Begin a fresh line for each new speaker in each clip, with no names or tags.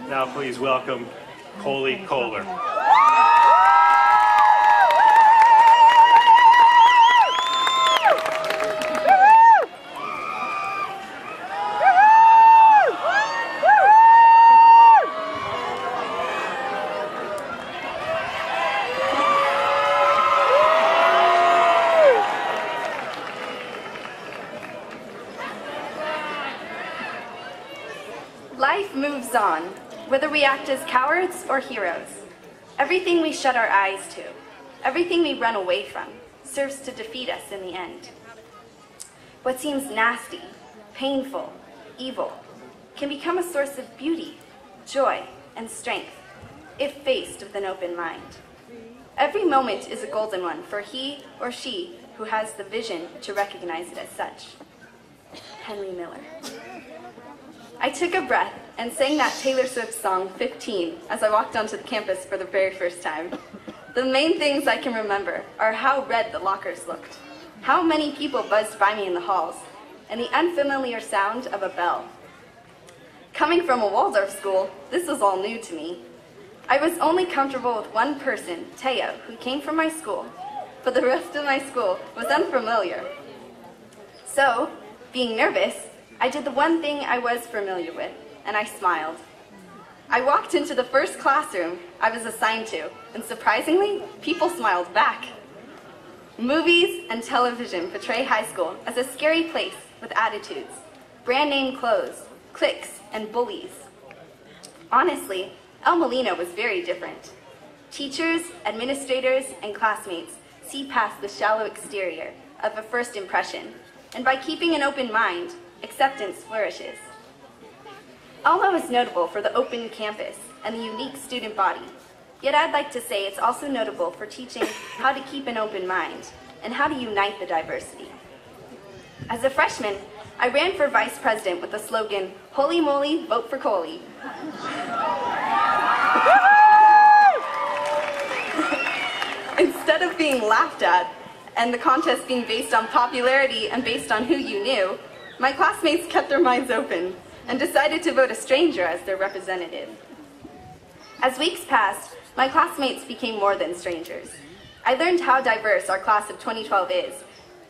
Now please welcome Koli Kohler.
Life moves on, whether we act as cowards or heroes. Everything we shut our eyes to, everything we run away from, serves to defeat us in the end. What seems nasty, painful, evil, can become a source of beauty, joy, and strength, if faced with an open mind. Every moment is a golden one for he or she who has the vision to recognize it as such. Henry Miller. I took a breath and sang that Taylor Swift song, 15, as I walked onto the campus for the very first time. The main things I can remember are how red the lockers looked, how many people buzzed by me in the halls, and the unfamiliar sound of a bell. Coming from a Waldorf school, this was all new to me. I was only comfortable with one person, Teo, who came from my school, but the rest of my school was unfamiliar. So, being nervous, I did the one thing I was familiar with, and I smiled. I walked into the first classroom I was assigned to, and surprisingly, people smiled back. Movies and television portray high school as a scary place with attitudes, brand name clothes, cliques, and bullies. Honestly, El Molino was very different. Teachers, administrators, and classmates see past the shallow exterior of a first impression, and by keeping an open mind, acceptance flourishes. Alma is notable for the open campus and the unique student body, yet I'd like to say it's also notable for teaching how to keep an open mind and how to unite the diversity. As a freshman, I ran for vice president with the slogan, "Holy moly, vote for Koli." Instead of being laughed at and the contest being based on popularity and based on who you knew, my classmates kept their minds open and decided to vote a stranger as their representative. As weeks passed, my classmates became more than strangers. I learned how diverse our class of 2012 is,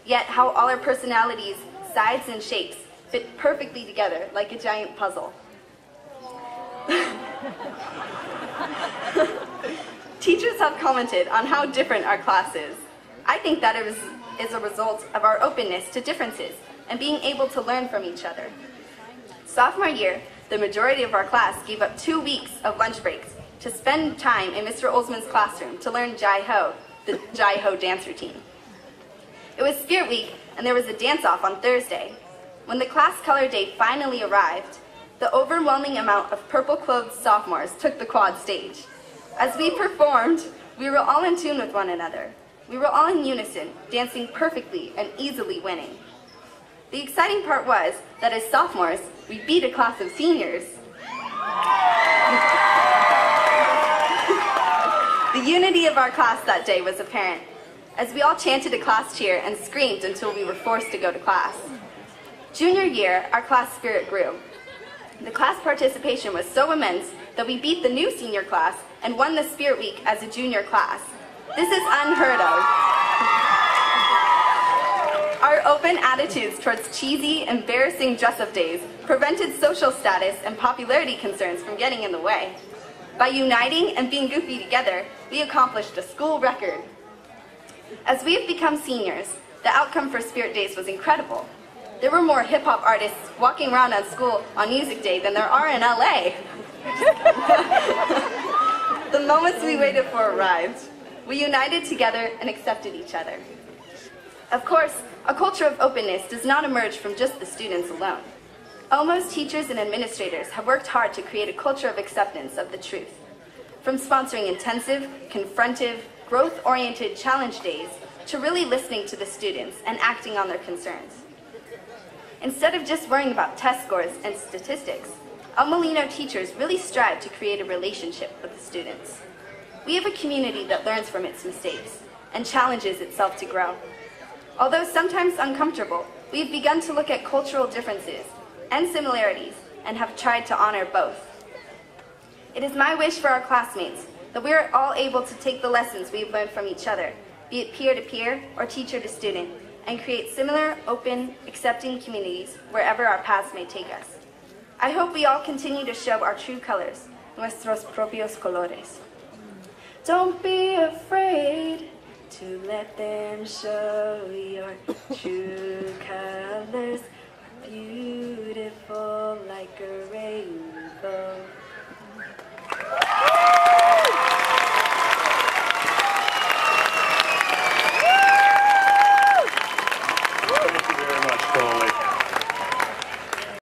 yet how all our personalities, sides, and shapes fit perfectly together like a giant puzzle. Teachers have commented on how different our class is. I think that it is a result of our openness to differences and being able to learn from each other. Sophomore year, the majority of our class gave up 2 weeks of lunch breaks to spend time in Mr. Olsman's classroom to learn Jai Ho, the Jai Ho dance routine. It was Spirit Week, and there was a dance-off on Thursday. When the class color day finally arrived, the overwhelming amount of purple-clothed sophomores took the quad stage. As we performed, we were all in tune with one another. We were all in unison, dancing perfectly and easily winning. The exciting part was that as sophomores, we beat a class of seniors. The unity of our class that day was apparent, as we all chanted a class cheer and screamed until we were forced to go to class. Junior year, our class spirit grew. The class participation was so immense that we beat the new senior class and won the Spirit Week as a junior class. This is unheard of. Our open attitudes towards cheesy, embarrassing dress-up days prevented social status and popularity concerns from getting in the way. By uniting and being goofy together, we accomplished a school record. As we have become seniors, the outcome for Spirit Days was incredible. There were more hip-hop artists walking around at school on Music Day than there are in LA. The moments we waited for arrived. We united together and accepted each other. Of course, a culture of openness does not emerge from just the students alone. Almost teachers and administrators have worked hard to create a culture of acceptance of the truth. From sponsoring intensive, confrontive, growth-oriented challenge days to really listening to the students and acting on their concerns. Instead of just worrying about test scores and statistics, El Molino teachers really strive to create a relationship with the students. We have a community that learns from its mistakes and challenges itself to grow. Although sometimes uncomfortable, we have begun to look at cultural differences and similarities and have tried to honor both. It is my wish for our classmates that we are all able to take the lessons we've learned from each other, be it peer-to-peer or teacher-to-student, and create similar, open, accepting communities wherever our paths may take us. I hope we all continue to show our true colors, nuestros propios colores. Don't be afraid to let them show your true colors, beautiful like a rainbow.